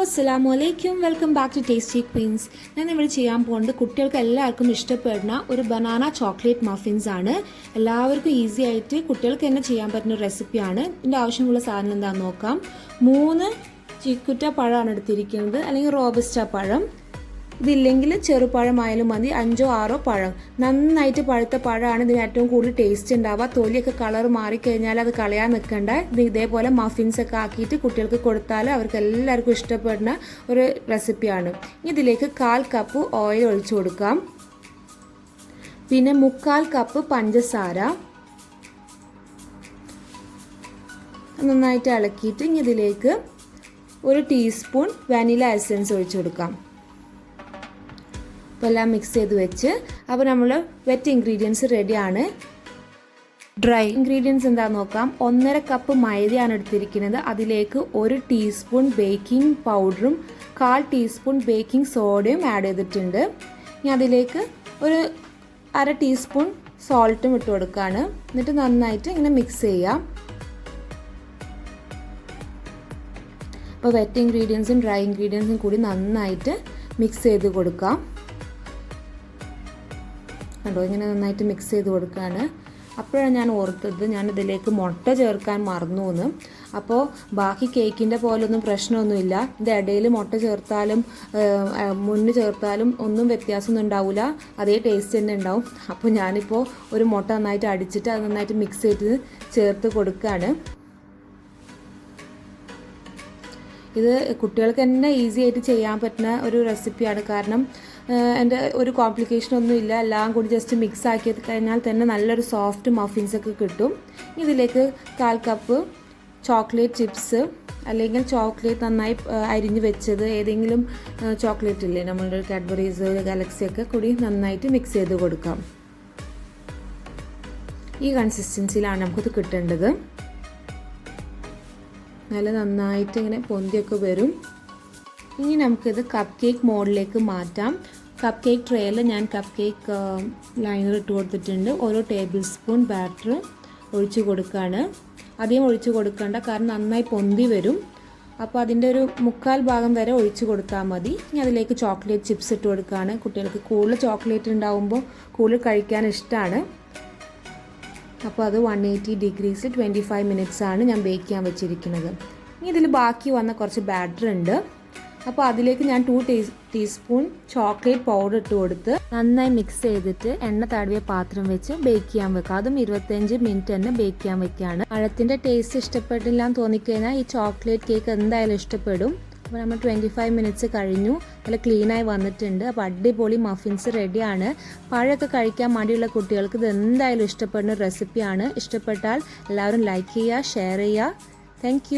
അസ്സലാമു അലൈക്കും, welcome back to tasty queens. ഞാൻ ഇവിടെ ചെയ്യാൻ പോകുന്നത് കുട്ടികൾക്ക് എല്ലാവർക്കും ഇഷ്ടപ്പെടുന്ന ഒരു ബനാന ചോക്ലേറ്റ് മഫിൻസ് ആണ്. എല്ലാവർക്കും ഈസി ആയിട്ട് കുട്ടികൾക്ക് തന്നെ ചെയ്യാൻ പറ്റുന്ന റെസിപ്പിയാണ്. ഇതിൻ്റെ ആവശ്യമുള്ള സാധനം എന്താണെന്ന് നോക്കാം. 3 ചിക്കുറ്റ പഴമാണ് എടുത്തിരിക്കുന്നത്, അല്ലെങ്കിൽ റോബസ്റ്റ പഴം. ഇതില്ലെങ്കിൽ ചെറുപഴമായാലും മതി. 5 or 6 പഴം. നന്നായിട്ട് പഴുത്ത പഴമാണ് ഇതിന് ഏറ്റവും കൂടുതൽ ടേസ്റ്റ് ഉണ്ടാവുക. തൊലിയൊക്കെ കളർ മാറിക്കഴിഞ്ഞാൽ അത് കളയാൻ നിൽക്കണ്ട. ഇത് ഇതേപോലെ മഫിൻസ് ഒക്കെ ആക്കിയിട്ട് കുട്ടികൾക്ക് കൊടുത്താൽ അവർക്ക് എല്ലാവർക്കും ഇഷ്ടപ്പെടുന്ന ഒരു റെസിപ്പിയാണ്. ഇതിലേക്ക് 1/4 കപ്പ് ഓയിൽ ഒഴിച്ചു കൊടുക്കാം. പിന്നെ 3/4 കപ്പ് പഞ്ചസാര നന്നായിട്ട് ഇളക്കിയിട്ട് ഇതിലേക്ക് 1 ടീസ്പൂൺ വാനില എസൻസ് ഒഴിച്ചു കൊടുക്കാം. അപ്പോൾ എല്ലാം മിക്സ് ചെയ്ത് വെച്ച്, അപ്പോൾ നമ്മൾ വെറ്റ് ഇൻഗ്രീഡിയൻസ് റെഡിയാണ്. ഡ്രൈ ഇൻഗ്രീഡിയൻസ് എന്താണെന്ന് നോക്കാം. 1.5 കപ്പ് മൈദയാണ് എടുത്തിരിക്കുന്നത്. അതിലേക്ക് 1 ടീസ്പൂൺ ബേക്കിംഗ് പൗഡറും 1/4 ടീസ്പൂൺ ബേക്കിംഗ് സോഡയും ആഡ് ചെയ്തിട്ടുണ്ട്. ഇനി അതിലേക്ക് 1/2 ടീസ്പൂൺ സോൾട്ടും ഇട്ട് കൊടുക്കുകയാണ്. എന്നിട്ട് നന്നായിട്ട് ഇങ്ങനെ മിക്സ് ചെയ്യാം. അപ്പോൾ വെറ്റ് ഇൻഗ്രീഡിയൻസും ഡ്രൈ ഇൻഗ്രീഡിയൻസും കൂടി നന്നായിട്ട് മിക്സ് ചെയ്ത് കൊടുക്കാം. കണ്ടോ, ഇങ്ങനെ നന്നായിട്ട് മിക്സ് ചെയ്ത് കൊടുക്കുകയാണ്. അപ്പോഴാണ് ഞാൻ ഓർത്തത് ഞാനിതിലേക്ക് മുട്ട ചേർക്കാൻ മറന്നു എന്ന്. അപ്പോൾ ബാക്കി കേക്കിൻ്റെ പോലൊന്നും പ്രശ്നമൊന്നുമില്ല. ഇതിൻ്റെ ഇടയിൽ മുട്ട ചേർത്താലും മുന്ന് ചേർത്താലും ഒന്നും വ്യത്യാസമൊന്നും ഉണ്ടാവില്ല, അതേ ടേസ്റ്റ് തന്നെ ഉണ്ടാവും. അപ്പോൾ ഞാനിപ്പോൾ ഒരു മുട്ട നന്നായിട്ട് അടിച്ചിട്ട് അത് നന്നായിട്ട് മിക്സ് ചെയ്ത് ചേർത്ത് കൊടുക്കുകയാണ്. ഇത് കുട്ടികൾക്ക് തന്നെ ഈസി ആയിട്ട് ചെയ്യാൻ പറ്റുന്ന ഒരു റെസിപ്പിയാണ്. കാരണം എൻ്റെ ഒരു കോംപ്ലിക്കേഷനൊന്നും ഇല്ല. എല്ലാം കൂടി ജസ്റ്റ് മിക്സ് ആക്കി കഴിഞ്ഞാൽ തന്നെ നല്ലൊരു സോഫ്റ്റ് മഫിൻസൊക്കെ കിട്ടും. ഇതിലേക്ക് 1/4 കപ്പ് ചോക്ലേറ്റ് ചിപ്സ്, അല്ലെങ്കിൽ ചോക്ലേറ്റ് നന്നായി അരിഞ്ഞ് വെച്ചത്, ഏതെങ്കിലും ചോക്ലേറ്റ് ഇല്ലേ നമ്മളുടെ കാഡ്ബറീസ്, ഗാലക്സിയൊക്കെ കൂടി നന്നായിട്ട് മിക്സ് ചെയ്ത് കൊടുക്കാം. ഈ കൺസിസ്റ്റൻസിയിലാണ് നമുക്കിത് കിട്ടേണ്ടത്. നല്ല നന്നായിട്ട് ഇങ്ങനെ പൊന്തിയൊക്കെ വരും. ഇനി നമുക്കിത് കപ്പ് കേക്ക് മോഡിലേക്ക് മാറ്റാം. കപ്പ് കേക്ക് ട്രേയിൽ ഞാൻ കപ്പ് കേക്ക് ലൈനർ ഇട്ട് കൊടുത്തിട്ടുണ്ട്. 1 ടേബിൾ സ്പൂൺ ബാറ്റർ ഒഴിച്ച് കൊടുക്കുകയാണ്. അധികം ഒഴിച്ച് കൊടുക്കേണ്ട, കാരണം നന്നായി പൊന്തി വരും. അപ്പോൾ അതിൻ്റെ ഒരു 1/4 ഭാഗം വരെ ഒഴിച്ച് കൊടുത്താൽ മതി. ഇനി അതിലേക്ക് ചോക്ലേറ്റ് ചിപ്സ് ഇട്ട് കൊടുക്കുകയാണ്. കുട്ടികൾക്ക് കൂടുതൽ ചോക്ലേറ്റ് ഉണ്ടാകുമ്പോൾ കൂടുതൽ കഴിക്കാൻ ഇഷ്ടമാണ്. അപ്പോൾ അത് 180 ഡിഗ്രീസ് 25 മിനിറ്റ്സ് ആണ് ഞാൻ ബേക്ക് ചെയ്യാൻ വെച്ചിരിക്കുന്നത്. ഇനി ഇതിൽ ബാക്കി വന്ന കുറച്ച് ബാറ്റർ ഉണ്ട്. അപ്പോൾ അതിലേക്ക് ഞാൻ 2 ടീസ്പൂൺ ചോക്ലേറ്റ് പൗഡർ ഇട്ട് കൊടുത്ത് നന്നായി മിക്സ് ചെയ്തിട്ട് എണ്ണ തടവിയ പാത്രം വെച്ച് ബേക്ക് ചെയ്യാൻ വെക്കാം. അതും 25 മിനിറ്റ് തന്നെ ബേക്ക് ചെയ്യാൻ വെക്കുകയാണ്. പഴത്തിൻ്റെ ടേസ്റ്റ് ഇഷ്ടപ്പെട്ടില്ല എന്ന് തോന്നിക്കഴിഞ്ഞാൽ ഈ ചോക്ലേറ്റ് കേക്ക് എന്തായാലും ഇഷ്ടപ്പെടും. അപ്പോൾ നമ്മൾ 25 മിനിറ്റ്സ് കഴിഞ്ഞു. നല്ല ക്ലീനായി വന്നിട്ടുണ്ട്. അപ്പോൾ അടിപൊളി മഫിൻസ് റെഡിയാണ്. പഴമൊക്കെ കഴിക്കാൻ മടിയുള്ള കുട്ടികൾക്ക് ഇത് എന്തായാലും ഇഷ്ടപ്പെടുന്ന റെസിപ്പിയാണ്. ഇഷ്ടപ്പെട്ടാൽ എല്ലാവരും ലൈക്ക് ചെയ്യുക, ഷെയർ ചെയ്യുക. താങ്ക്